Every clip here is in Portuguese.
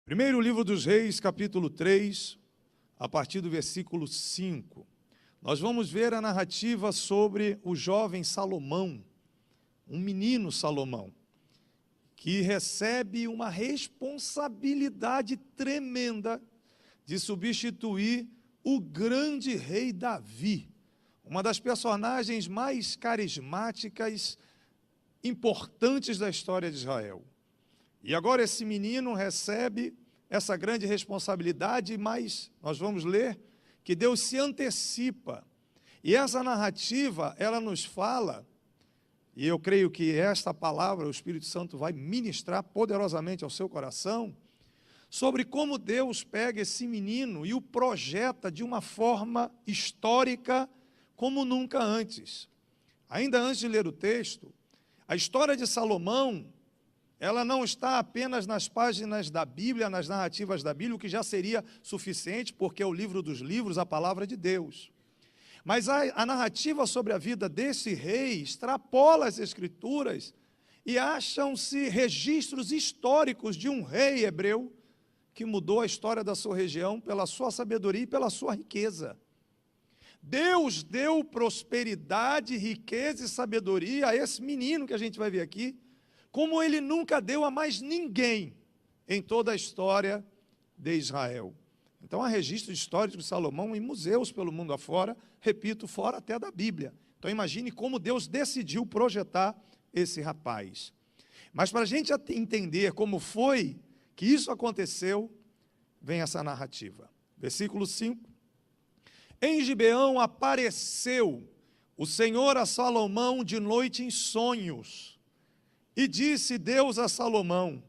Primeiro livro dos Reis, capítulo 3, a partir do versículo 5. Nós vamos ver a narrativa sobre o jovem Salomão, um menino Salomão, que recebe uma responsabilidade tremenda de substituir o grande rei Davi, uma das personagens mais carismáticas, importantes da história de Israel. E agora esse menino recebe essa grande responsabilidade, mas nós vamos ler que Deus se antecipa. E essa narrativa, ela nos fala, e eu creio que esta palavra o Espírito Santo vai ministrar poderosamente ao seu coração, sobre como Deus pega esse menino e o projeta de uma forma histórica como nunca antes. Ainda antes de ler o texto, a história de Salomão, ela não está apenas nas páginas da Bíblia, nas narrativas da Bíblia, o que já seria suficiente, porque é o livro dos livros, a palavra de Deus. Mas a narrativa sobre a vida desse rei extrapola as Escrituras e acham-se registros históricos de um rei hebreu que mudou a história da sua região pela sua sabedoria e pela sua riqueza. Deus deu prosperidade, riqueza e sabedoria a esse menino que a gente vai ver aqui, como ele nunca deu a mais ninguém em toda a história de Israel. Então há registros históricos de Salomão em museus pelo mundo afora, repito, fora até da Bíblia. Então imagine como Deus decidiu projetar esse rapaz. Mas para a gente entender como foi que isso aconteceu, vem essa narrativa. Versículo 5. Em Gibeão apareceu o Senhor a Salomão de noite em sonhos. E disse Deus a Salomão: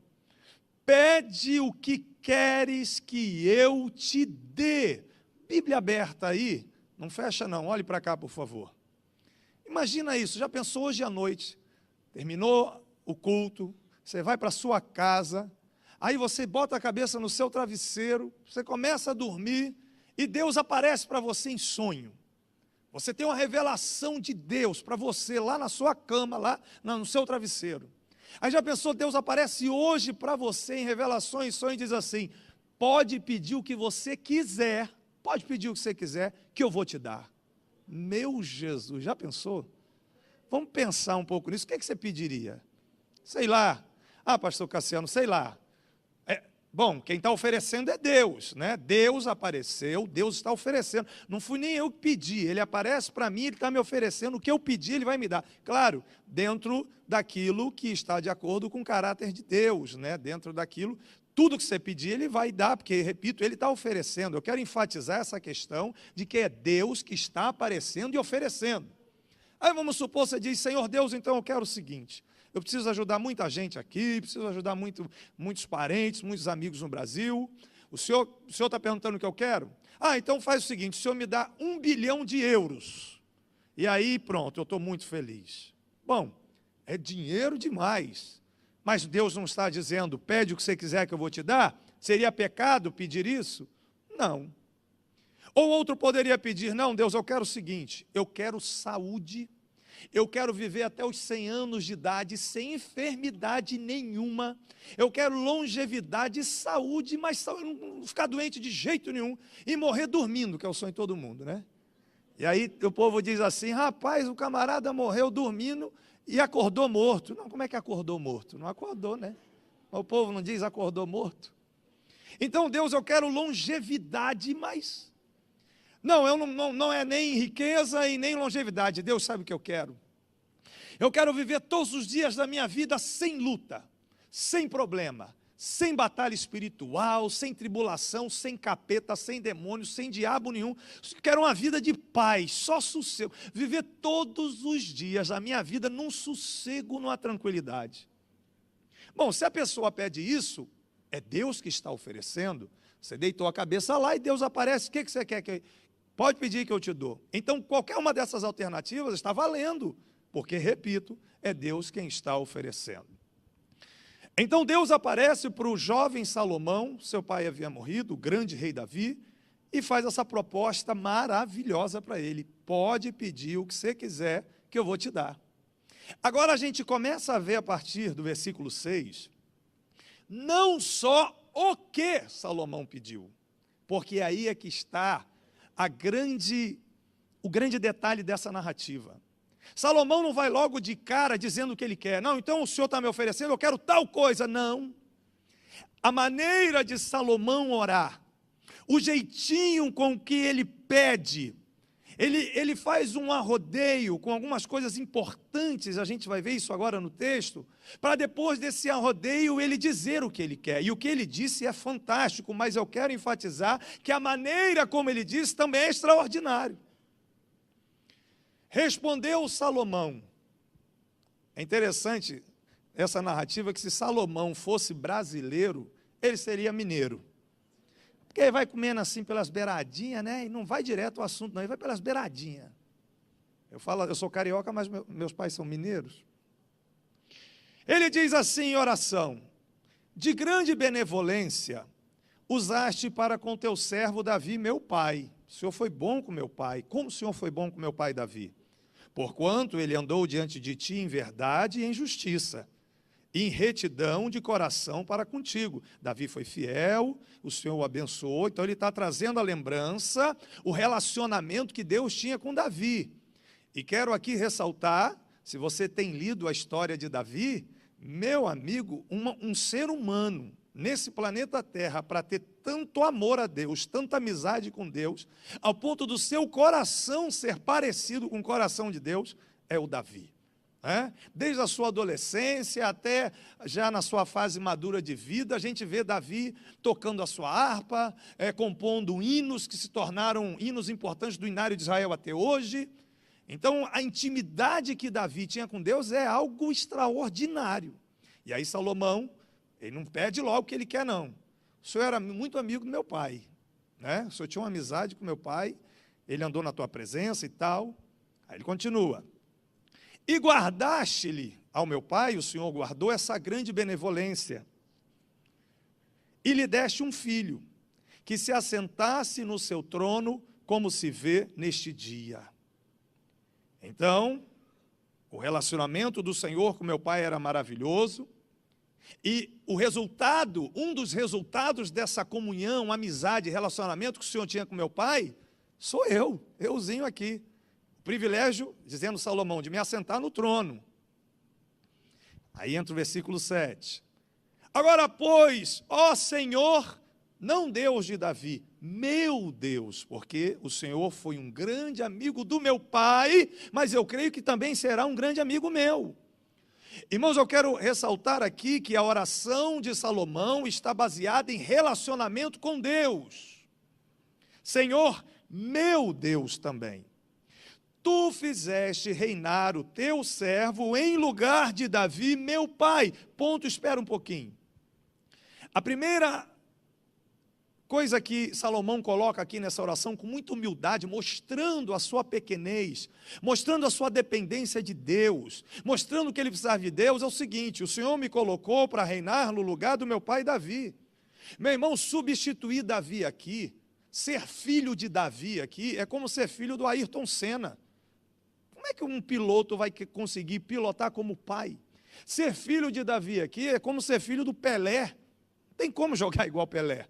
pede o que queres que eu te dê. Bíblia aberta aí, não fecha não, olhe para cá por favor. Imagina isso, já pensou hoje à noite, terminou o culto, você vai para a sua casa, aí você bota a cabeça no seu travesseiro, você começa a dormir e Deus aparece para você em sonho. Você tem uma revelação de Deus para você lá na sua cama, lá no seu travesseiro. Aí já pensou, Deus aparece hoje para você em revelações, sonhos e diz assim: pode pedir o que você quiser, pode pedir o que você quiser, que eu vou te dar. Meu Jesus, já pensou? Vamos pensar um pouco nisso, o que é que você pediria? Sei lá, pastor Cassiano, sei lá. Bom, quem está oferecendo é Deus, né? Deus apareceu, Deus está oferecendo. Não fui nem eu que pedi, Ele aparece para mim, Ele está me oferecendo, o que eu pedi Ele vai me dar. Claro, dentro daquilo que está de acordo com o caráter de Deus, né? Dentro daquilo, tudo que você pedir Ele vai dar, porque, repito, Ele está oferecendo. Eu quero enfatizar essa questão de que é Deus que está aparecendo e oferecendo. Aí vamos supor, você diz: Senhor Deus, então eu quero o seguinte: eu preciso ajudar muita gente aqui, preciso ajudar muitos parentes, muitos amigos no Brasil. O senhor está perguntando o que eu quero? Então faz o seguinte: o senhor me dá 1 bilhão de euros. E aí pronto, eu estou muito feliz. Bom, é dinheiro demais. Mas Deus não está dizendo: pede o que você quiser que eu vou te dar? Seria pecado pedir isso? Não. Ou outro poderia pedir: não, Deus, eu quero o seguinte: eu quero saúde. Eu quero viver até os 100 anos de idade sem enfermidade nenhuma. Eu quero longevidade e saúde, mas não ficar doente de jeito nenhum e morrer dormindo, que é o sonho de todo mundo, né? E aí o povo diz assim: rapaz, o camarada morreu dormindo e acordou morto. Não, como é que acordou morto? Não acordou, né? O povo não diz acordou morto. Então, Deus, eu quero longevidade, mas... Não é nem riqueza e nem longevidade. Deus sabe o que eu quero. Eu quero viver todos os dias da minha vida sem luta, sem problema, sem batalha espiritual, sem tribulação, sem capeta, sem demônio, sem diabo nenhum. Eu quero uma vida de paz, só sossego. Viver todos os dias da minha vida num sossego, numa tranquilidade. Bom, se a pessoa pede isso, é Deus que está oferecendo. Você deitou a cabeça lá e Deus aparece. O que você quer que... Pode pedir que eu te dou. Então, qualquer uma dessas alternativas está valendo, porque, repito, é Deus quem está oferecendo. Então, Deus aparece para o jovem Salomão, seu pai havia morrido, o grande rei Davi, e faz essa proposta maravilhosa para ele: pode pedir o que você quiser que eu vou te dar. Agora a gente começa a ver a partir do versículo 6, não só o que Salomão pediu. Porque aí é que está o grande detalhe dessa narrativa. Salomão não vai logo de cara dizendo o que ele quer. Não, então o Senhor está me oferecendo, eu quero tal coisa. Não. A maneira de Salomão orar, o jeitinho com que ele pede, ele faz um arrodeio com algumas coisas importantes, a gente vai ver isso agora no texto, para depois desse arrodeio ele dizer o que ele quer. E o que ele disse é fantástico, mas eu quero enfatizar que a maneira como ele disse também é extraordinário. Respondeu Salomão. É interessante essa narrativa que se Salomão fosse brasileiro, ele seria mineiro. Porque ele vai comendo assim pelas beiradinhas, né? E não vai direto ao assunto, não, ele vai pelas beiradinhas. Eu sou carioca, mas meus pais são mineiros. Ele diz assim em oração: de grande benevolência usaste para com teu servo Davi, meu pai. O Senhor foi bom com meu pai. Como o Senhor foi bom com meu pai Davi? Porquanto ele andou diante de ti em verdade e em justiça, em retidão de coração para contigo. Davi foi fiel, o Senhor o abençoou. Então ele está trazendo à lembrança o relacionamento que Deus tinha com Davi. E quero aqui ressaltar, se você tem lido a história de Davi, meu amigo, um ser humano nesse planeta Terra, para ter tanto amor a Deus, tanta amizade com Deus, ao ponto do seu coração ser parecido com o coração de Deus, é o Davi. Desde a sua adolescência até já na sua fase madura de vida, a gente vê Davi tocando a sua harpa, compondo hinos que se tornaram hinos importantes do inário de Israel até hoje. Então, a intimidade que Davi tinha com Deus é algo extraordinário. E aí Salomão, ele não pede logo o que ele quer, não. O senhor era muito amigo do meu pai, né? O senhor tinha uma amizade com meu pai, ele andou na tua presença e tal. Aí ele continua: e guardaste-lhe ao meu pai, o Senhor guardou essa grande benevolência, e lhe deste um filho, que se assentasse no seu trono, como se vê neste dia. Então, o relacionamento do Senhor com meu pai era maravilhoso, e o resultado, um dos resultados dessa comunhão, amizade, relacionamento que o Senhor tinha com meu pai, sou euzinho aqui. O privilégio, dizendo Salomão, de me assentar no trono. Aí entra o versículo 7. Agora, pois, ó Senhor, não Deus de Davi, meu Deus, porque o Senhor foi um grande amigo do meu pai, mas eu creio que também será um grande amigo meu. Irmãos, eu quero ressaltar aqui que a oração de Salomão está baseada em relacionamento com Deus. Senhor, meu Deus também. Tu fizeste reinar o teu servo em lugar de Davi, meu pai. Ponto, espera um pouquinho. A primeira coisa que Salomão coloca aqui nessa oração com muita humildade, mostrando a sua pequenez, mostrando a sua dependência de Deus, mostrando que ele precisava de Deus, é o seguinte: o Senhor me colocou para reinar no lugar do meu pai Davi. Meu irmão, substituir Davi aqui, ser filho de Davi aqui, é como ser filho do Ayrton Senna. Como é que um piloto vai conseguir pilotar como pai? Ser filho de Davi aqui é como ser filho do Pelé. Não tem como jogar igual Pelé.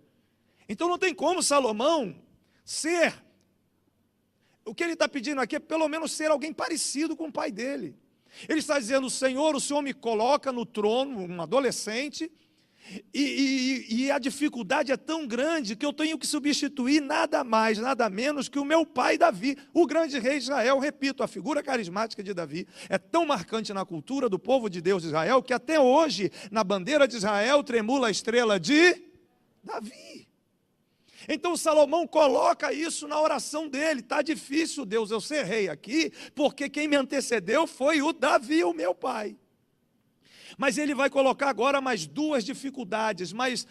Então não tem como Salomão ser, o que ele está pedindo aqui é pelo menos ser alguém parecido com o pai dele. Ele está dizendo: Senhor, o Senhor me coloca no trono, um adolescente, e a dificuldade é tão grande que eu tenho que substituir nada mais, nada menos que o meu pai Davi, o grande rei de Israel. Repito, a figura carismática de Davi é tão marcante na cultura do povo de Deus de Israel, que até hoje, na bandeira de Israel, tremula a estrela de Davi. Então Salomão coloca isso na oração dele: está difícil, Deus, eu ser rei aqui, porque quem me antecedeu foi o Davi, o meu pai. Mas ele vai colocar agora mais duas dificuldades, mais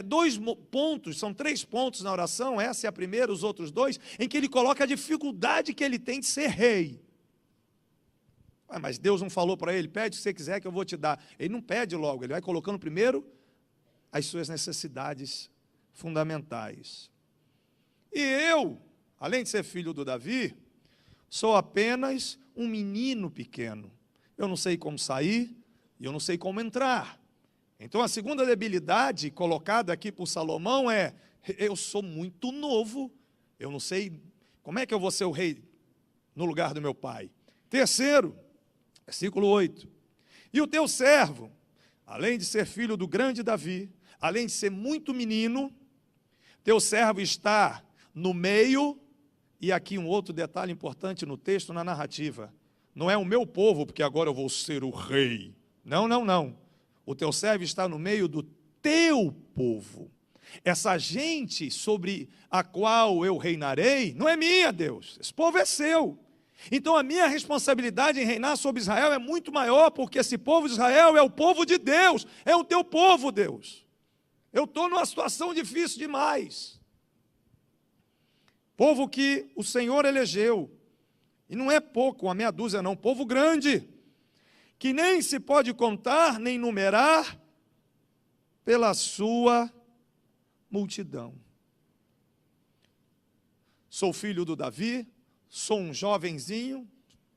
dois pontos, são 3 pontos na oração, essa é a primeira, os outros 2, em que ele coloca a dificuldade que ele tem de ser rei. Mas Deus não falou para ele: pede o que você quiser que eu vou te dar. Ele não pede logo, ele vai colocando primeiro as suas necessidades fundamentais. E eu, além de ser filho do Davi, sou apenas um menino pequeno. Eu não sei como sair e eu não sei como entrar. Então a segunda debilidade colocada aqui por Salomão é: eu sou muito novo, eu não sei como é que eu vou ser o rei no lugar do meu pai. Terceiro, versículo 8: e o teu servo, além de ser filho do grande Davi, além de ser muito menino, teu servo está no meio, e aqui um outro detalhe importante no texto, na narrativa, não é o meu povo, porque agora eu vou ser o rei. Não, não, não. O teu servo está no meio do teu povo. Essa gente sobre a qual eu reinarei, não é minha, Deus. Esse povo é seu. Então a minha responsabilidade em reinar sobre Israel é muito maior, porque esse povo de Israel é o povo de Deus, é o teu povo, Deus. Eu estou numa situação difícil demais. Povo que o Senhor elegeu, e não é pouco, uma meia dúzia não, povo grande, que nem se pode contar, nem numerar, pela sua multidão. Sou filho do Davi, sou um jovenzinho,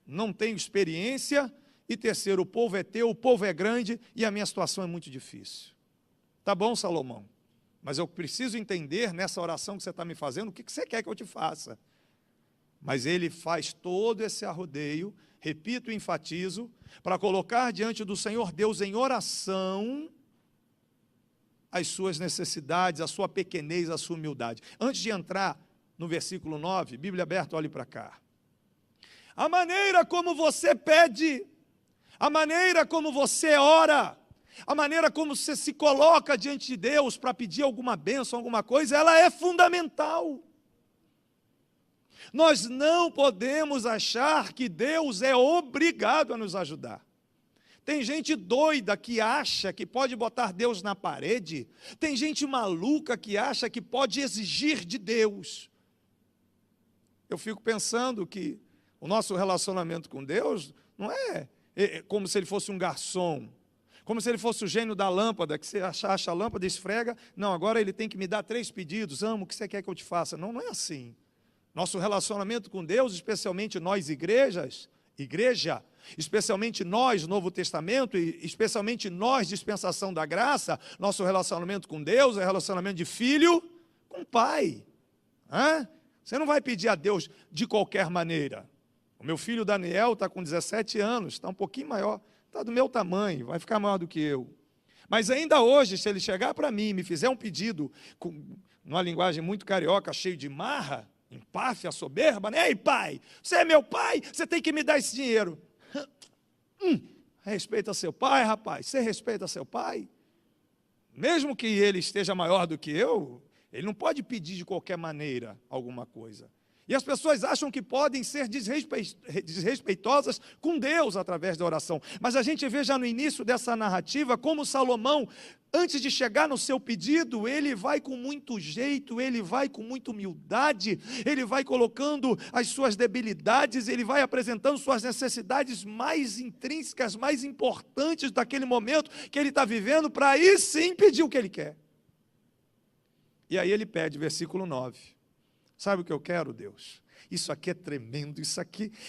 não tenho experiência, e terceiro, o povo é teu, o povo é grande, e a minha situação é muito difícil. Tá bom, Salomão, mas eu preciso entender nessa oração que você está me fazendo, o que você quer que eu te faça. Mas ele faz todo esse arrodeio, repito e enfatizo, para colocar diante do Senhor Deus em oração as suas necessidades, a sua pequenez, a sua humildade. Antes de entrar no versículo 9, Bíblia aberta, olhe para cá. A maneira como você pede, a maneira como você ora, a maneira como você se coloca diante de Deus para pedir alguma bênção, alguma coisa, ela é fundamental. Nós não podemos achar que Deus é obrigado a nos ajudar. Tem gente doida que acha que pode botar Deus na parede. Tem gente maluca que acha que pode exigir de Deus. Eu fico pensando que o nosso relacionamento com Deus não é como se ele fosse um garçom, como se ele fosse o gênio da lâmpada, que você acha a lâmpada, esfrega, não, agora ele tem que me dar 3 pedidos, amo, o que você quer que eu te faça? Não, não é assim. Nosso relacionamento com Deus, especialmente nós igreja, especialmente nós, Novo Testamento, e especialmente nós, dispensação da graça, nosso relacionamento com Deus é relacionamento de filho com pai. Você não vai pedir a Deus de qualquer maneira. O meu filho Daniel está com 17 anos, está um pouquinho maior, está do meu tamanho, vai ficar maior do que eu. Mas ainda hoje, se ele chegar para mim e me fizer um pedido, com uma linguagem muito carioca, cheio de marra, empáfia, soberba, né? Ei, pai, você é meu pai, você tem que me dar esse dinheiro. Respeita seu pai, rapaz, você respeita seu pai? Mesmo que ele esteja maior do que eu, ele não pode pedir de qualquer maneira alguma coisa. E as pessoas acham que podem ser desrespeitosas com Deus através da oração. Mas a gente vê já no início dessa narrativa como Salomão, antes de chegar no seu pedido, ele vai com muito jeito, ele vai com muita humildade, ele vai colocando as suas debilidades, ele vai apresentando suas necessidades mais intrínsecas, mais importantes daquele momento que ele está vivendo, para aí sim pedir o que ele quer. E aí ele pede, versículo 9. Sabe o que eu quero, Deus? Isso aqui é tremendo,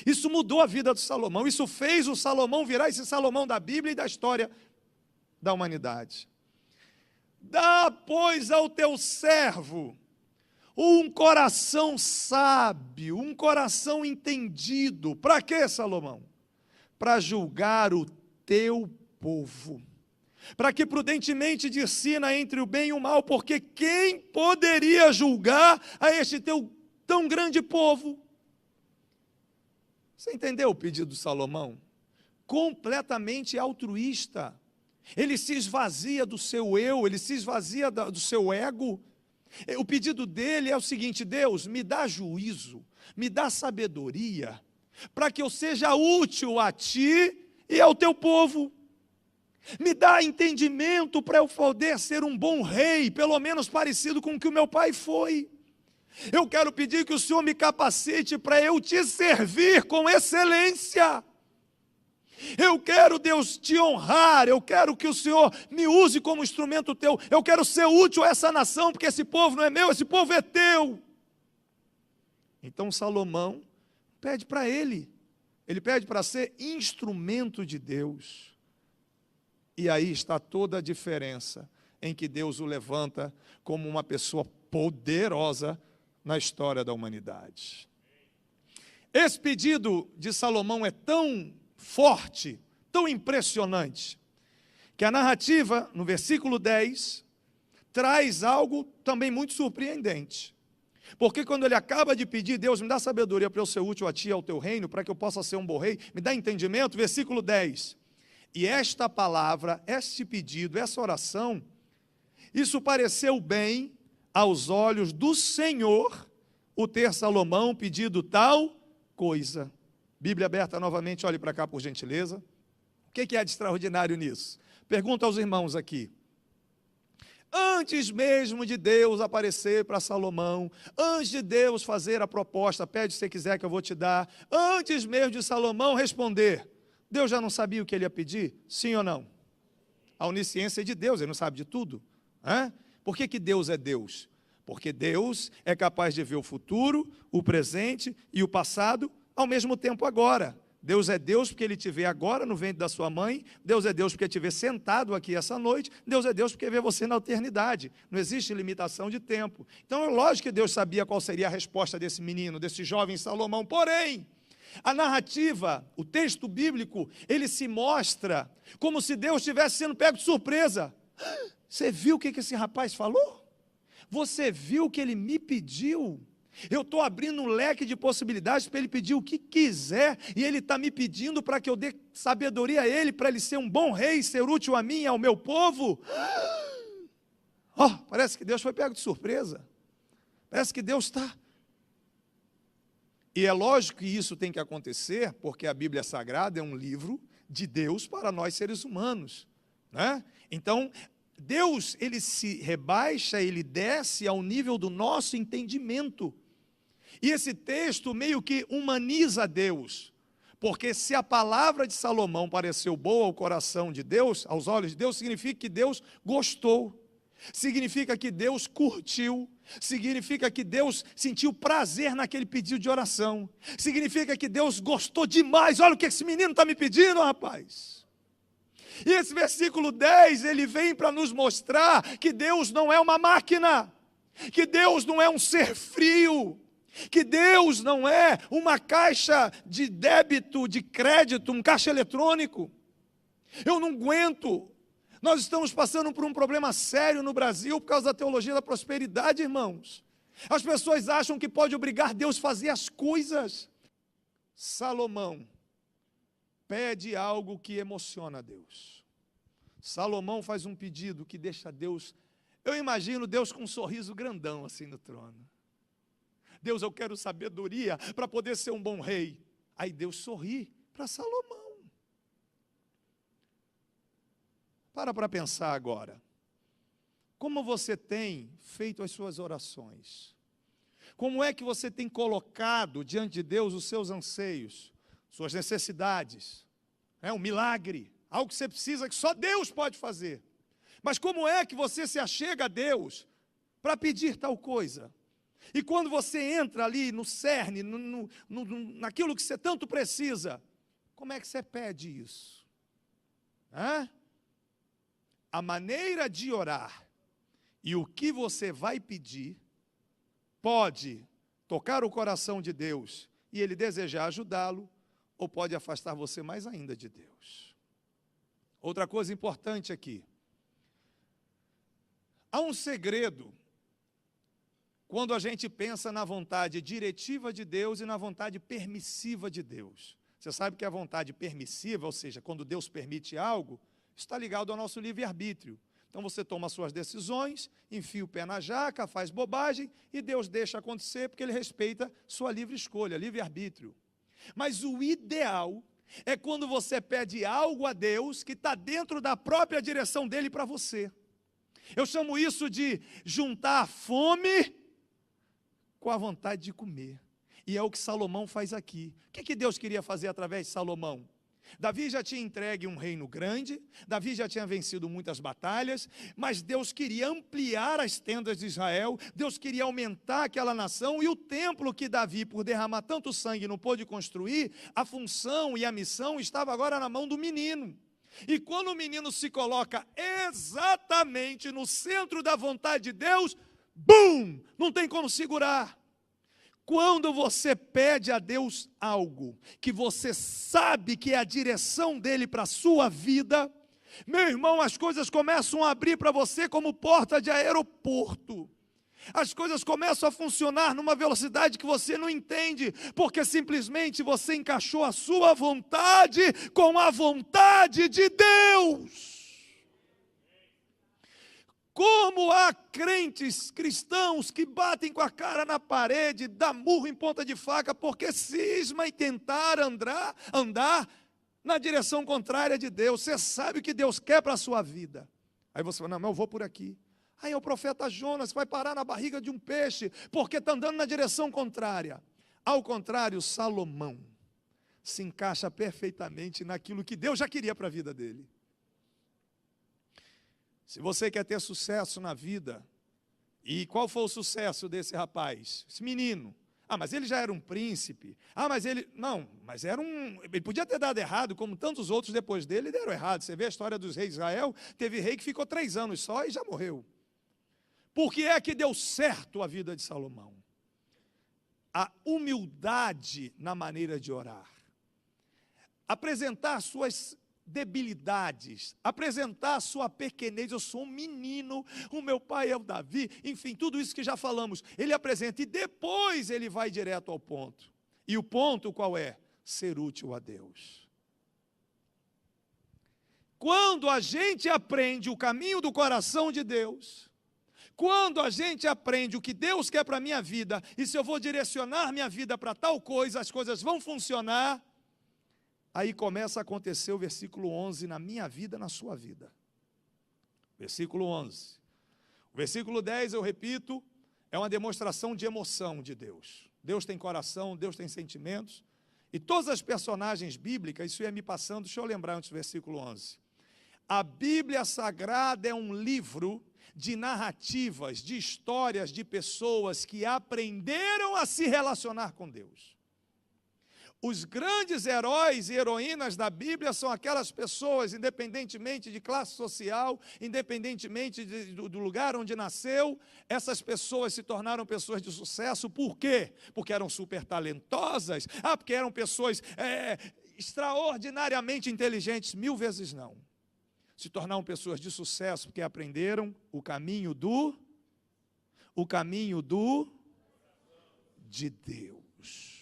isso mudou a vida do Salomão, isso fez o Salomão virar esse Salomão da Bíblia e da história da humanidade. Dá, pois, ao teu servo um coração sábio, um coração entendido. Para quê, Salomão? Para julgar o teu povo, para que prudentemente discina entre o bem e o mal, porque quem poderia julgar a este teu tão grande povo? Você entendeu o pedido de Salomão? Completamente altruísta. Ele se esvazia do seu eu, ele se esvazia do seu ego. O pedido dele é o seguinte: Deus, me dá juízo, me dá sabedoria, para que eu seja útil a ti e ao teu povo. Me dá entendimento para eu poder ser um bom rei, pelo menos parecido com o que o meu pai foi. Eu quero pedir que o Senhor me capacite para eu te servir com excelência. Eu quero, Deus, te honrar, eu quero que o Senhor me use como instrumento teu, eu quero ser útil a essa nação, porque esse povo não é meu, esse povo é teu. Então Salomão pede para ele pede para ser instrumento de Deus. E aí está toda a diferença em que Deus o levanta como uma pessoa poderosa na história da humanidade. Esse pedido de Salomão é tão forte, tão impressionante, que a narrativa, no versículo 10, traz algo também muito surpreendente. Porque quando ele acaba de pedir, Deus, me dá sabedoria para eu ser útil a ti e ao teu reino, para que eu possa ser um bom rei, me dá entendimento, versículo 10. E esta palavra, este pedido, essa oração, isso pareceu bem aos olhos do Senhor, o ter Salomão pedido tal coisa. Bíblia aberta novamente, olhe para cá por gentileza. O que é de extraordinário nisso? Pergunta aos irmãos aqui. Antes mesmo de Deus aparecer para Salomão, antes de Deus fazer a proposta, pede se você quiser que eu vou te dar, antes mesmo de Salomão responder, Deus já não sabia o que ele ia pedir? Sim ou não? A onisciência é de Deus, ele não sabe de tudo. Por que Deus é Deus? Porque Deus é capaz de ver o futuro, o presente e o passado ao mesmo tempo agora. Deus é Deus porque Ele te vê agora no ventre da sua mãe, Deus é Deus porque te vê sentado aqui essa noite, Deus é Deus porque vê você na eternidade, não existe limitação de tempo. Então é lógico que Deus sabia qual seria a resposta desse menino, desse jovem Salomão, porém, a narrativa, o texto bíblico, ele se mostra como se Deus estivesse sendo pego de surpresa. Você viu o que esse rapaz falou? Você viu o que ele me pediu? Eu estou abrindo um leque de possibilidades para ele pedir o que quiser, e ele está me pedindo para que eu dê sabedoria a ele, para ele ser um bom rei, ser útil a mim e ao meu povo. Parece que Deus foi pego de surpresa. Parece que Deus está. E é lógico que isso tem que acontecer, porque a Bíblia Sagrada é um livro de Deus para nós seres humanos, né? Então, Deus, ele se rebaixa, ele desce ao nível do nosso entendimento. E esse texto meio que humaniza Deus, porque se a palavra de Salomão pareceu boa ao coração de Deus, aos olhos de Deus, significa que Deus gostou, significa que Deus curtiu, significa que Deus sentiu prazer naquele pedido de oração, significa que Deus gostou demais. Olha o que esse menino está me pedindo, rapaz. E esse versículo 10, ele vem para nos mostrar que Deus não é uma máquina, que Deus não é um ser frio, que Deus não é uma caixa de débito, de crédito, um caixa eletrônico. Eu não aguento. Nós estamos passando por um problema sério no Brasil por causa da teologia da prosperidade, irmãos. As pessoas acham que pode obrigar Deus a fazer as coisas. Salomão pede algo que emociona Deus. Salomão faz um pedido que deixa Deus, eu imagino Deus com um sorriso grandão assim no trono. Deus, eu quero sabedoria para poder ser um bom rei. Aí Deus sorri para Salomão. Para pensar agora. Como você tem feito as suas orações? Como é que você tem colocado diante de Deus os seus anseios, suas necessidades? Um milagre, algo que você precisa, que só Deus pode fazer. Mas como é que você se achega a Deus para pedir tal coisa? E quando você entra ali no cerne, naquilo que você tanto precisa, como é que você pede isso? A maneira de orar e o que você vai pedir pode tocar o coração de Deus e Ele desejar ajudá-lo, ou pode afastar você mais ainda de Deus. Outra coisa importante aqui. Há um segredo quando a gente pensa na vontade diretiva de Deus e na vontade permissiva de Deus. Você sabe que a vontade permissiva, ou seja, quando Deus permite algo, está ligado ao nosso livre-arbítrio. Então você toma as suas decisões, enfia o pé na jaca, faz bobagem, e Deus deixa acontecer porque Ele respeita sua livre escolha, livre-arbítrio. Mas o ideal é quando você pede algo a Deus que está dentro da própria direção dEle para você. Eu chamo isso de juntar a fome com a vontade de comer. E é o que Salomão faz aqui. O que Deus queria fazer através de Salomão? Davi já tinha entregue um reino grande, Davi já tinha vencido muitas batalhas, mas Deus queria ampliar as tendas de Israel, Deus queria aumentar aquela nação, e o templo que Davi, por derramar tanto sangue, não pôde construir, a função e a missão estava agora na mão do menino. E quando o menino se coloca exatamente no centro da vontade de Deus, bum! Não tem como segurar. Quando você pede a Deus algo que você sabe que é a direção dele para a sua vida, meu irmão, as coisas começam a abrir para você como porta de aeroporto. As coisas começam a funcionar numa velocidade que você não entende, porque simplesmente você encaixou a sua vontade com a vontade de Deus. Como há crentes cristãos que batem com a cara na parede, dá murro em ponta de faca, porque cisma em tentar andar na direção contrária de Deus. Você sabe o que Deus quer para a sua vida. Aí você fala, não, mas eu vou por aqui. Aí é o profeta Jonas, vai parar na barriga de um peixe, porque está andando na direção contrária. Ao contrário, Salomão se encaixa perfeitamente naquilo que Deus já queria para a vida dele. Se você quer ter sucesso na vida, e qual foi o sucesso desse rapaz? Esse menino. Ah, mas ele já era um príncipe. Ah, mas ele... Não, mas era um... Ele podia ter dado errado, como tantos outros depois dele deram errado. Você vê a história dos reis de Israel, teve rei que ficou 3 anos só e já morreu. Por que é que deu certo a vida de Salomão? A humildade na maneira de orar. Apresentar suas debilidades, apresentar a sua pequenez. Eu sou um menino, o meu pai é o Davi, enfim, tudo isso que já falamos. Ele apresenta e depois ele vai direto ao ponto. E o ponto qual é? Ser útil a Deus. Quando a gente aprende o caminho do coração de Deus, quando a gente aprende o que Deus quer para a minha vida, e se eu vou direcionar minha vida para tal coisa, as coisas vão funcionar, aí começa a acontecer o versículo 11 na minha vida, na sua vida. Versículo 11. O versículo 10, eu repito, é uma demonstração de emoção de Deus. Deus tem coração, Deus tem sentimentos. E todas as personagens bíblicas, isso ia me passando, deixa eu lembrar antes do versículo 11. A Bíblia Sagrada é um livro de narrativas, de histórias de pessoas que aprenderam a se relacionar com Deus. Os grandes heróis e heroínas da Bíblia são aquelas pessoas, independentemente de classe social, independentemente do lugar onde nasceu, essas pessoas se tornaram pessoas de sucesso. Por quê? Porque eram super talentosas? Ah, porque eram pessoas extraordinariamente inteligentes? 1000 vezes não. Se tornaram pessoas de sucesso porque aprenderam o caminho de Deus.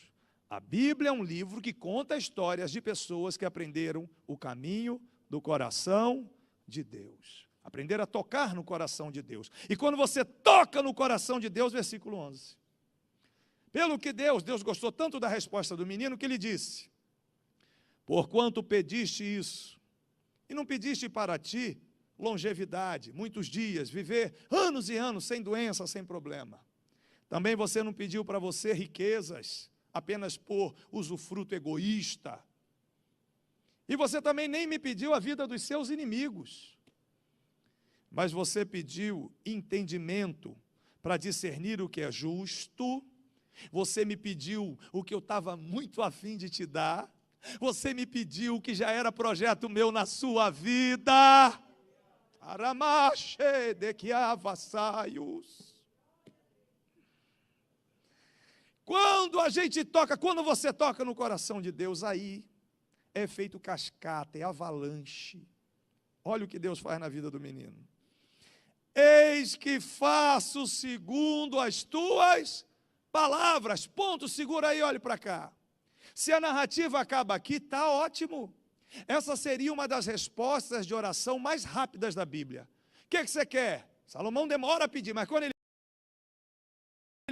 A Bíblia é um livro que conta histórias de pessoas que aprenderam o caminho do coração de Deus. Aprenderam a tocar no coração de Deus. E quando você toca no coração de Deus, versículo 11. Pelo que Deus gostou tanto da resposta do menino que ele disse: porquanto pediste isso, e não pediste para ti longevidade, muitos dias, viver anos e anos sem doença, sem problema. Também você não pediu para você riquezas, apenas por usufruto egoísta. E você também nem me pediu a vida dos seus inimigos. Mas você pediu entendimento para discernir o que é justo. Você me pediu o que eu estava muito afim de te dar. Você me pediu o que já era projeto meu na sua vida. Aramache de que avassaios. Quando você toca no coração de Deus, aí é feito cascata, é avalanche. Olha o que Deus faz na vida do menino. Eis que faço segundo as tuas palavras. Ponto, segura aí, olhe para cá. Se a narrativa acaba aqui, está ótimo. Essa seria uma das respostas de oração mais rápidas da Bíblia. O que você quer? Salomão demora a pedir, mas quando ele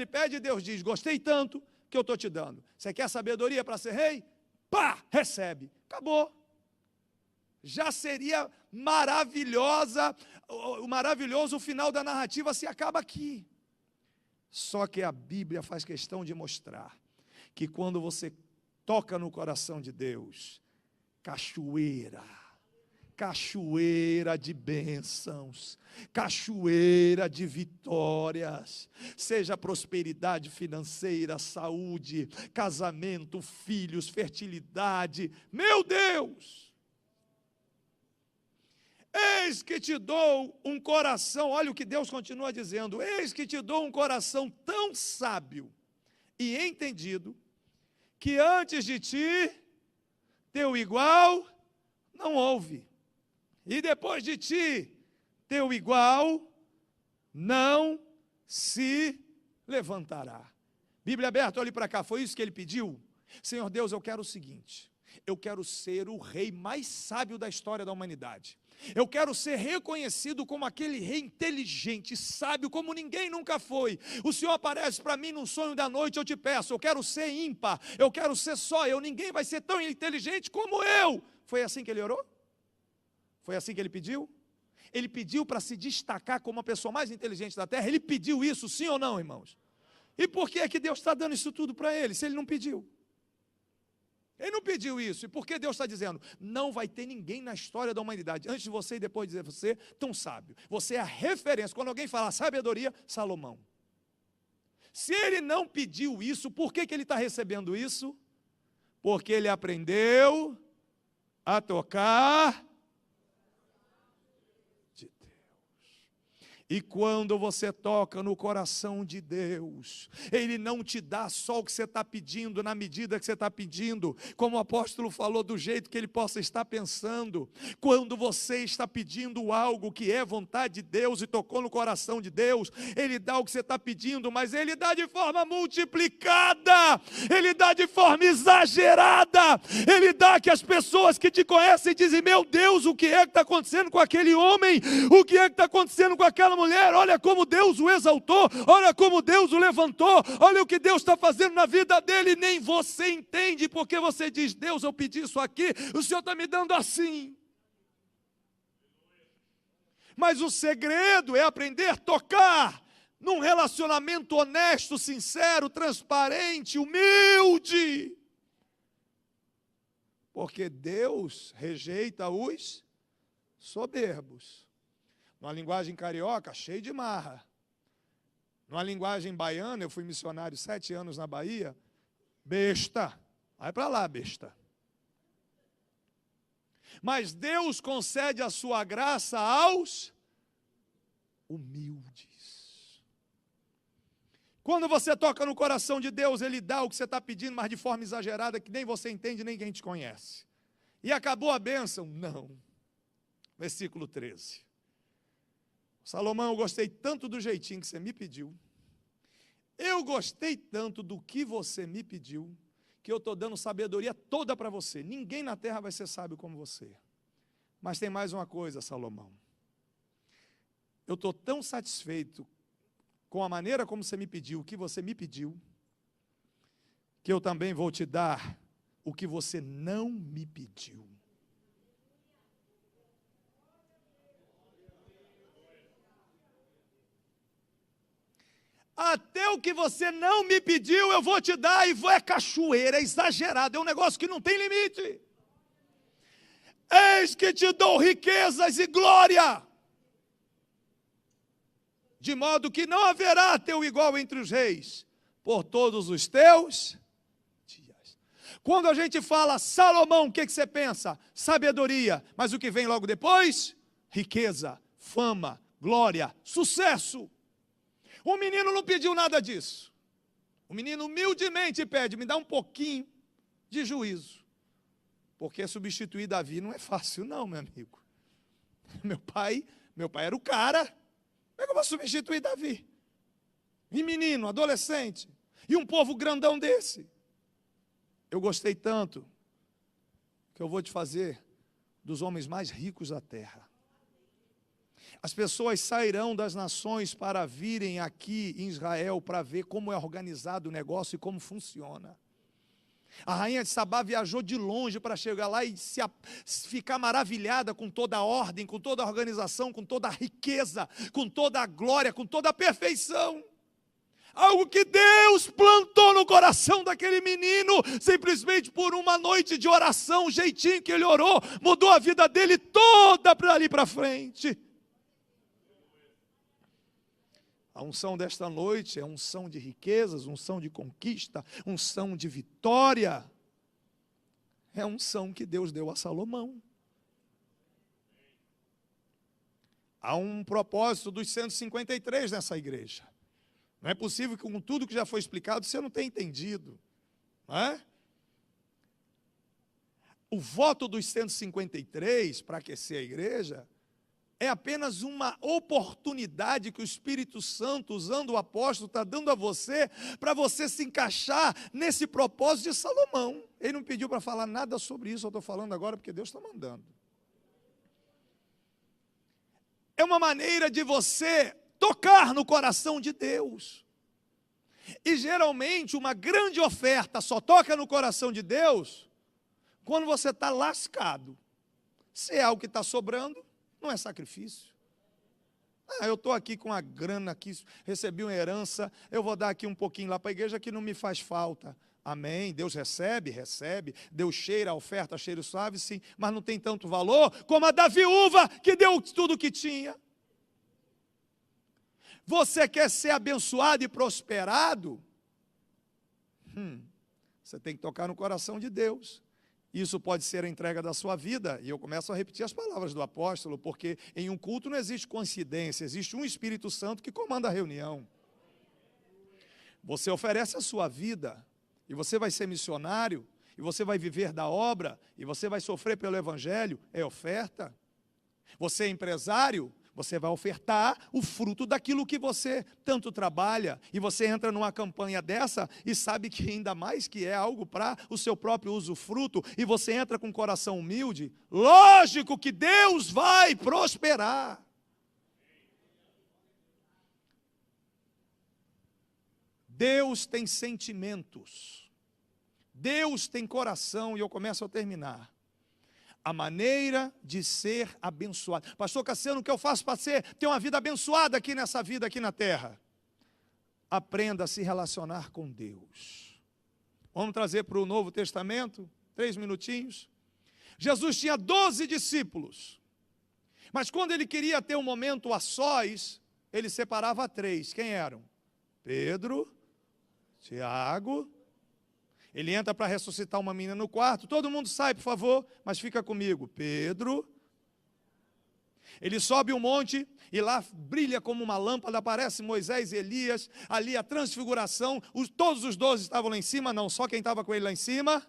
pede, Deus diz: gostei tanto que eu estou te dando. Você quer sabedoria para ser rei? Pá, recebe. Acabou. Já seria maravilhoso o final da narrativa se acaba aqui. Só que a Bíblia faz questão de mostrar que quando você toca no coração de Deus, cachoeira de bênçãos, cachoeira de vitórias, seja prosperidade financeira, saúde, casamento, filhos, fertilidade. Meu Deus! eis que te dou um coração, olha o que Deus continua dizendo, eis que te dou um coração tão sábio e entendido, que antes de ti, teu igual não houve, e depois de ti, teu igual não se levantará. Bíblia aberta, olhe para cá, foi isso que ele pediu? Senhor Deus, eu quero o seguinte, eu quero ser o rei mais sábio da história da humanidade. Eu quero ser reconhecido como aquele rei inteligente, sábio, como ninguém nunca foi. O Senhor aparece para mim num sonho da noite, eu te peço, eu quero ser ímpar, eu quero ser só eu, ninguém vai ser tão inteligente como eu. Foi assim que ele orou? Foi assim que ele pediu? Ele pediu para se destacar como a pessoa mais inteligente da terra? Ele pediu isso, sim ou não, irmãos? E por que é que Deus está dando isso tudo para ele, se ele não pediu? Ele não pediu isso, e por que Deus está dizendo? Não vai ter ninguém na história da humanidade, antes de você e depois de você, tão sábio. Você é a referência, quando alguém fala sabedoria, Salomão. Se ele não pediu isso, por que ele está recebendo isso? Porque ele aprendeu a tocar de Deus. E quando você toca no coração de Deus, Ele não te dá só o que você está pedindo, na medida que você está pedindo, como o apóstolo falou, do jeito que ele possa estar pensando. Quando você está pedindo algo que é vontade de Deus e tocou no coração de Deus, Ele dá o que você está pedindo, mas Ele dá de forma multiplicada, Ele dá de forma exagerada, Ele dá que as pessoas que te conhecem dizem, meu Deus, o que é que está acontecendo com aquele homem? O que é que está acontecendo com aquela mulher? Olha como Deus o exaltou, olha como Deus o levantou, olha o que Deus está fazendo na vida dele, nem você entende, porque você diz, Deus, eu pedi isso aqui, o Senhor está me dando assim. Mas o segredo é aprender a tocar num relacionamento honesto, sincero, transparente, humilde, porque Deus rejeita os soberbos. Numa linguagem carioca, cheio de marra. Numa linguagem baiana, eu fui missionário 7 anos na Bahia, besta. Vai para lá, besta. Mas Deus concede a sua graça aos humildes. Quando você toca no coração de Deus, Ele dá o que você está pedindo, mas de forma exagerada, que nem você entende, nem quem te conhece. E acabou a bênção? Não. Versículo 13. Salomão, eu gostei tanto do jeitinho que você me pediu, eu gostei tanto do que você me pediu, que eu estou dando sabedoria toda para você. Ninguém na terra vai ser sábio como você. Mas tem mais uma coisa, Salomão. Eu estou tão satisfeito com a maneira como você me pediu, o que você me pediu, que eu também vou te dar o que você não me pediu. Até o que você não me pediu, eu vou te dar, e é cachoeira, é exagerado, é um negócio que não tem limite. Eis que te dou riquezas e glória, de modo que não haverá teu igual entre os reis, por todos os teus dias. Quando a gente fala Salomão, o que você pensa? Sabedoria, mas o que vem logo depois? Riqueza, fama, glória, sucesso. O menino não pediu nada disso. O menino humildemente pede, me dá um pouquinho de juízo. Porque substituir Davi não é fácil não, meu amigo. Meu pai era o cara. Como é que eu vou substituir Davi? E menino, adolescente, e um povo grandão desse. Eu gostei tanto, que eu vou te fazer dos homens mais ricos da terra. As pessoas sairão das nações para virem aqui em Israel para ver como é organizado o negócio e como funciona. A rainha de Sabá viajou de longe para chegar lá e ficar maravilhada com toda a ordem, com toda a organização, com toda a riqueza, com toda a glória, com toda a perfeição. Algo que Deus plantou no coração daquele menino, simplesmente por uma noite de oração, o jeitinho que ele orou, mudou a vida dele toda para ali para frente. A unção desta noite é unção de riquezas, unção de conquista, unção de vitória. É a unção que Deus deu a Salomão. Há um propósito dos 153 nessa igreja. Não é possível que com tudo que já foi explicado você não tenha entendido. Não é? O voto dos 153 para aquecer a igreja é apenas uma oportunidade que o Espírito Santo, usando o apóstolo, está dando a você, para você se encaixar nesse propósito de Salomão. Ele não pediu para falar nada sobre isso, eu estou falando agora porque Deus está mandando. É uma maneira de você tocar no coração de Deus. E geralmente uma grande oferta só toca no coração de Deus quando você está lascado. Se é algo que está sobrando, não é sacrifício. Eu estou aqui com a grana aqui, recebi uma herança, eu vou dar aqui um pouquinho lá para a igreja que não me faz falta. Amém, Deus recebe, recebe, Deus cheira a oferta, cheiro suave, sim, mas não tem tanto valor como a da viúva que deu tudo o que tinha. Você quer ser abençoado e prosperado? Você tem que tocar no coração de Deus. Isso pode ser a entrega da sua vida, e eu começo a repetir as palavras do apóstolo, porque em um culto não existe coincidência, existe um Espírito Santo que comanda a reunião. Você oferece a sua vida, e você vai ser missionário, e você vai viver da obra, e você vai sofrer pelo evangelho, é oferta. Você é empresário, você vai ofertar o fruto daquilo que você tanto trabalha, e você entra numa campanha dessa e sabe que ainda mais que é algo para o seu próprio usufruto, e você entra com um coração humilde, lógico que Deus vai prosperar. Deus tem sentimentos, Deus tem coração, e eu começo a terminar. A maneira de ser abençoado. Pastor Cassiano, o que eu faço para ter uma vida abençoada aqui nessa vida, aqui na terra? Aprenda a se relacionar com Deus. Vamos trazer para o Novo Testamento, 3 minutinhos. Jesus tinha 12 discípulos, mas quando ele queria ter um momento a sós, ele separava 3. Quem eram? Pedro, Tiago. Ele entra para ressuscitar uma menina no quarto. Todo mundo sai, por favor, mas fica comigo. Pedro. Ele sobe um monte e lá brilha como uma lâmpada, aparece Moisés e Elias. Ali a transfiguração. Todos os 12 estavam lá em cima? Não, só quem estava com ele lá em cima.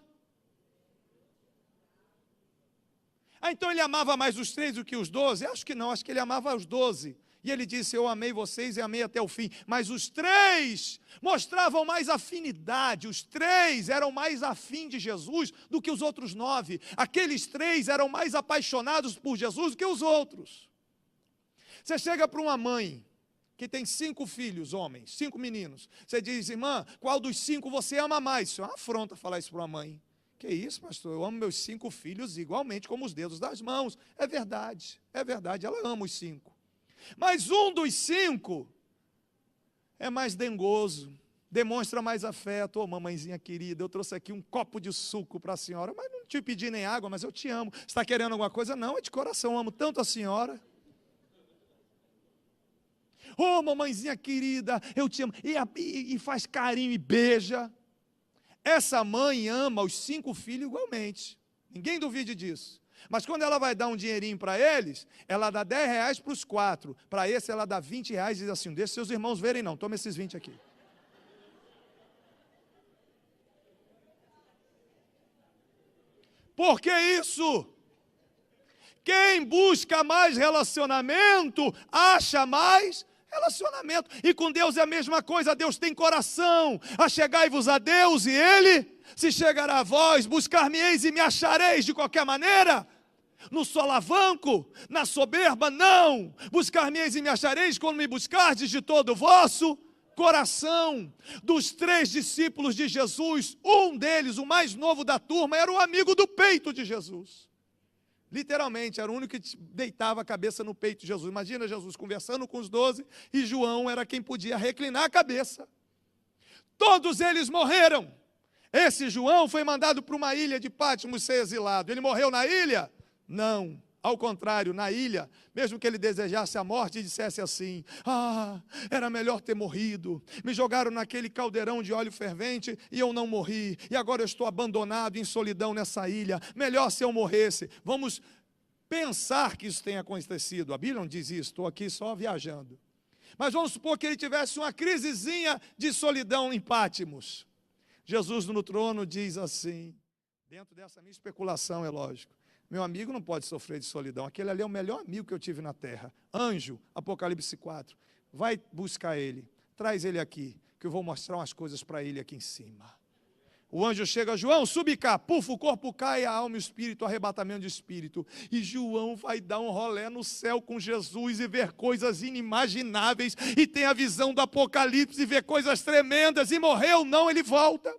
Então ele amava mais os 3 do que os 12? Acho que não, acho que ele amava os 12. E ele disse, eu amei vocês e amei até o fim. Mas os 3 mostravam mais afinidade. Os 3 eram mais afim de Jesus do que os outros 9. Aqueles 3 eram mais apaixonados por Jesus do que os outros. Você chega para uma mãe que tem 5 filhos, homens, 5 meninos. Você diz, irmã, qual dos 5 você ama mais? Isso é uma afronta falar isso para uma mãe. Que isso, pastor? Eu amo meus 5 filhos igualmente como os dedos das mãos. É verdade, ela ama os 5. Mas um dos 5 é mais dengoso, demonstra mais afeto. Ô, mamãezinha querida, eu trouxe aqui um copo de suco para a senhora, mas não te pedi nem água, mas eu te amo. Você está querendo alguma coisa? Não, é de coração, eu amo tanto a senhora. Ô, mamãezinha querida, eu te amo. E faz carinho e beija. Essa mãe ama os 5 filhos igualmente. Ninguém duvide disso. Mas quando ela vai dar um dinheirinho para eles, ela dá 10 reais para os 4. Para esse ela dá 20 reais e diz assim, deixa seus irmãos verem não, toma esses 20 aqui. Por que isso? Quem busca mais relacionamento, acha mais relacionamento. E com Deus é a mesma coisa, Deus tem coração. Achegai-vos a Deus e Ele se chegará a vós, buscar-me-eis e me achareis de qualquer maneira. No solavanco, na soberba, não. Buscar-me-eis e me achareis quando me buscardes de todo o vosso coração. Dos 3 discípulos de Jesus, um deles, o mais novo da turma, era o amigo do peito de Jesus. Literalmente, era o único que deitava a cabeça no peito de Jesus. Imagina Jesus conversando com os 12 e João era quem podia reclinar a cabeça. Todos eles morreram. Esse João foi mandado para uma ilha de Patmos ser exilado. Ele morreu na ilha? Não. Ao contrário, na ilha, mesmo que ele desejasse a morte e dissesse assim, era melhor ter morrido, me jogaram naquele caldeirão de óleo fervente e eu não morri, e agora eu estou abandonado em solidão nessa ilha, melhor se eu morresse. Vamos pensar que isso tenha acontecido. A Bíblia não diz isso, estou aqui só viajando. Mas vamos supor que ele tivesse uma crisezinha de solidão em Pátimos. Jesus no trono diz assim, dentro dessa minha especulação, é lógico, meu amigo não pode sofrer de solidão, aquele ali é o melhor amigo que eu tive na terra. Anjo, Apocalipse 4, vai buscar ele, traz ele aqui, que eu vou mostrar umas coisas para ele aqui em cima. O anjo chega, João, sube cá, puf, o corpo cai, a alma e o espírito, arrebatamento de espírito. E João vai dar um rolé no céu com Jesus e ver coisas inimagináveis, e tem a visão do Apocalipse e vê coisas tremendas, e morreu, não, ele volta.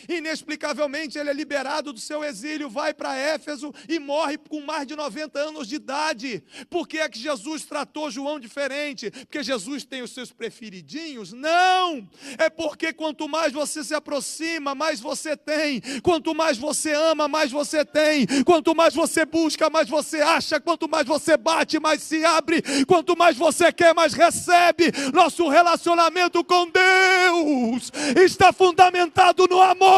Inexplicavelmente ele é liberado do seu exílio, vai para Éfeso e morre com mais de 90 anos de idade. Por que é que Jesus tratou João diferente? Porque Jesus tem os seus preferidinhos? Não! É porque quanto mais você se aproxima, mais você tem. Quanto mais você ama, mais você tem. Quanto mais você busca, mais você acha. Quanto mais você bate, mais se abre. Quanto mais você quer, mais recebe. Nosso relacionamento com Deus está fundamentado no amor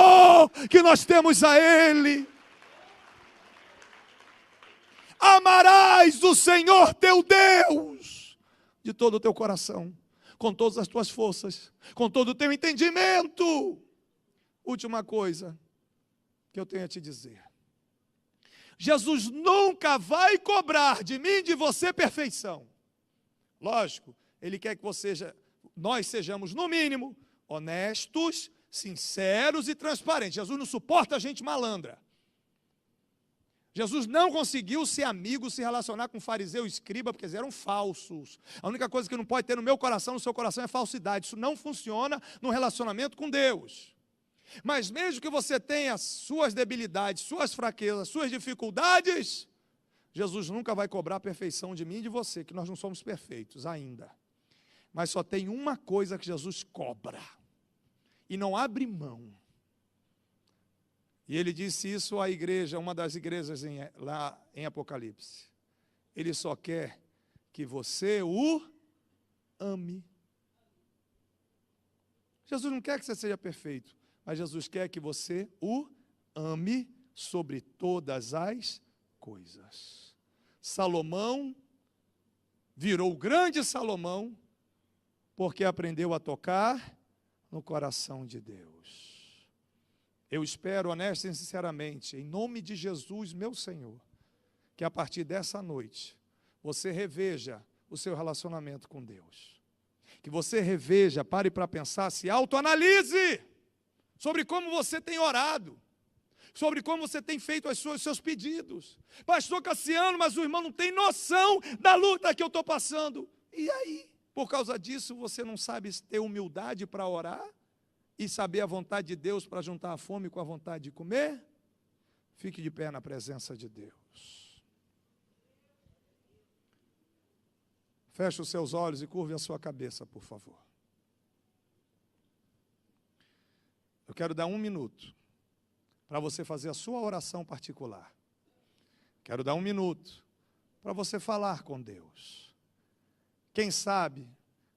que nós temos a Ele. Amarás o Senhor teu Deus de todo o teu coração, com todas as tuas forças, com todo o teu entendimento. Última coisa que eu tenho a te dizer: Jesus nunca vai cobrar de mim e de você perfeição. Lógico, Ele quer que nós sejamos, no mínimo, honestos, sinceros e transparentes. Jesus não suporta gente malandra. Jesus não conseguiu ser amigo, se relacionar com fariseu e escriba, porque eles eram falsos. A única coisa que não pode ter no meu coração, no seu coração, é falsidade. Isso não funciona no relacionamento com Deus. Mas mesmo que você tenha suas debilidades, suas fraquezas, suas dificuldades, Jesus nunca vai cobrar a perfeição de mim e de você, que nós não somos perfeitos ainda. Mas só tem uma coisa que Jesus cobra, e não abre mão. E ele disse isso à igreja, uma das igrejas lá em Apocalipse. Ele só quer que você o ame. Jesus não quer que você seja perfeito, mas Jesus quer que você o ame sobre todas as coisas. Salomão virou o grande Salomão porque aprendeu a tocar no coração de Deus. Eu espero, honesta e sinceramente, em nome de Jesus, meu Senhor, que a partir dessa noite, você reveja o seu relacionamento com Deus. Que você reveja, pare para pensar, se autoanalise sobre como você tem orado, sobre como você tem feito os seus pedidos. Pastor Cassiano, mas o irmão não tem noção da luta que eu estou passando. E aí? Por causa disso, você não sabe ter humildade para orar e saber a vontade de Deus para juntar a fome com a vontade de comer? Fique de pé na presença de Deus. Feche os seus olhos e curve a sua cabeça, por favor. Eu quero dar 1 minuto para você fazer a sua oração particular. Quero dar 1 minuto para você falar com Deus. Quem sabe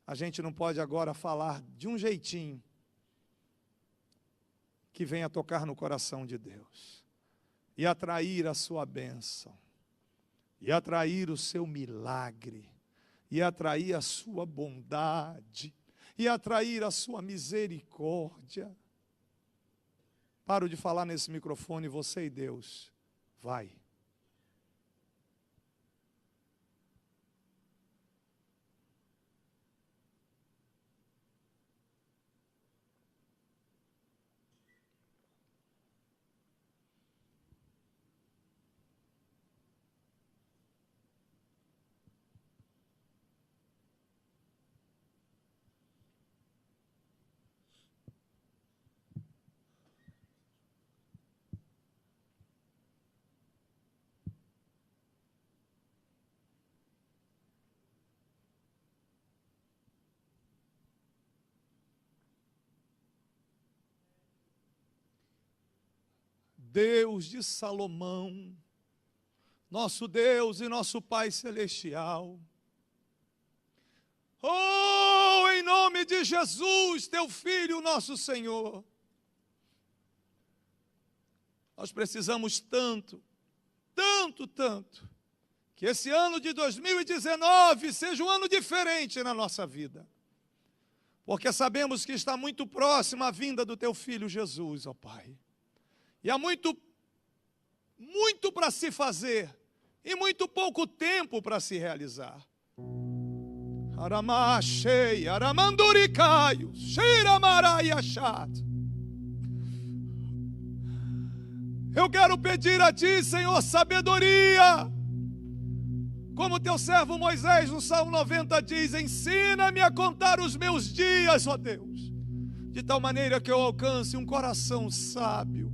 a gente não pode agora falar de um jeitinho que venha tocar no coração de Deus e atrair a sua bênção, e atrair o seu milagre, e atrair a sua bondade, e atrair a sua misericórdia. Paro de falar nesse microfone, você e Deus. Vai. Deus de Salomão, nosso Deus e nosso Pai Celestial, oh, em nome de Jesus, teu Filho, nosso Senhor, nós precisamos tanto, tanto, tanto, Que esse ano de 2019 seja um ano diferente na nossa vida. Porque sabemos que está muito próxima a vinda do teu Filho Jesus, ó Pai. E há muito para se fazer e muito pouco tempo para se realizar. Aramachei, aramanduricaio, xeiramaraiachat. Eu quero pedir a Ti, Senhor, sabedoria. Como teu servo Moisés, no Salmo 90 diz, ensina-me a contar os meus dias, ó Deus, de tal maneira que eu alcance um coração sábio,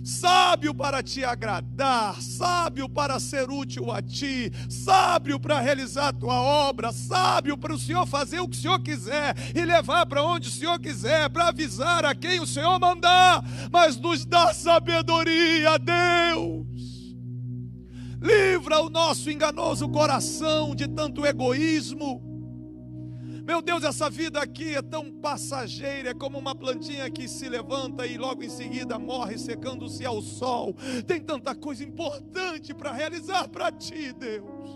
sábio para Te agradar, sábio para ser útil a Ti, sábio para realizar a Tua obra, sábio para o Senhor fazer o que o Senhor quiser e levar para onde o Senhor quiser, para avisar a quem o Senhor mandar, mas nos dá sabedoria, Deus. Livra o nosso enganoso coração de tanto egoísmo. Meu Deus, essa vida aqui é tão passageira, é como uma plantinha que se levanta e logo em seguida morre secando-se ao sol. Tem tanta coisa importante para realizar para Ti, Deus.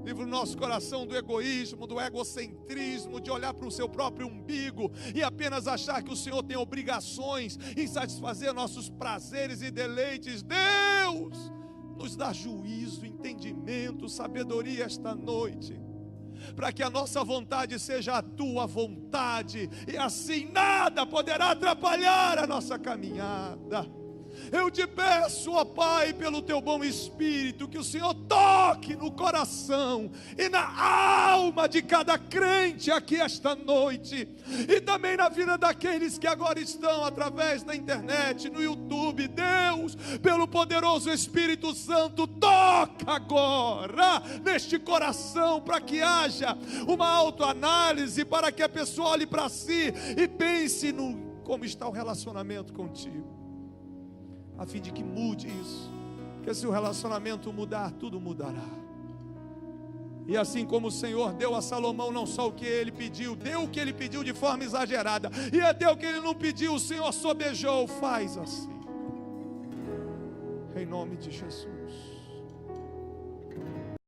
Livra o nosso coração do egoísmo, do egocentrismo, de olhar para o seu próprio umbigo e apenas achar que o Senhor tem obrigações em satisfazer nossos prazeres e deleites. Deus, nos dá juízo, entendimento, sabedoria esta noite, para que a nossa vontade seja a Tua vontade, e assim nada poderá atrapalhar a nossa caminhada. Eu te peço, ó Pai, pelo Teu bom Espírito, que o Senhor toque no coração e na alma de cada crente aqui esta noite, e também na vida daqueles que agora estão através da internet, no YouTube. Deus, pelo poderoso Espírito Santo, toca agora neste coração, para que haja uma autoanálise, para que a pessoa olhe para si e pense no como está o relacionamento contigo, a fim de que mude isso, porque se o relacionamento mudar, tudo mudará. E assim como o Senhor deu a Salomão não só o que ele pediu, deu o que ele pediu de forma exagerada, e até o que ele não pediu, o Senhor sobejou. Faz assim, em nome de Jesus.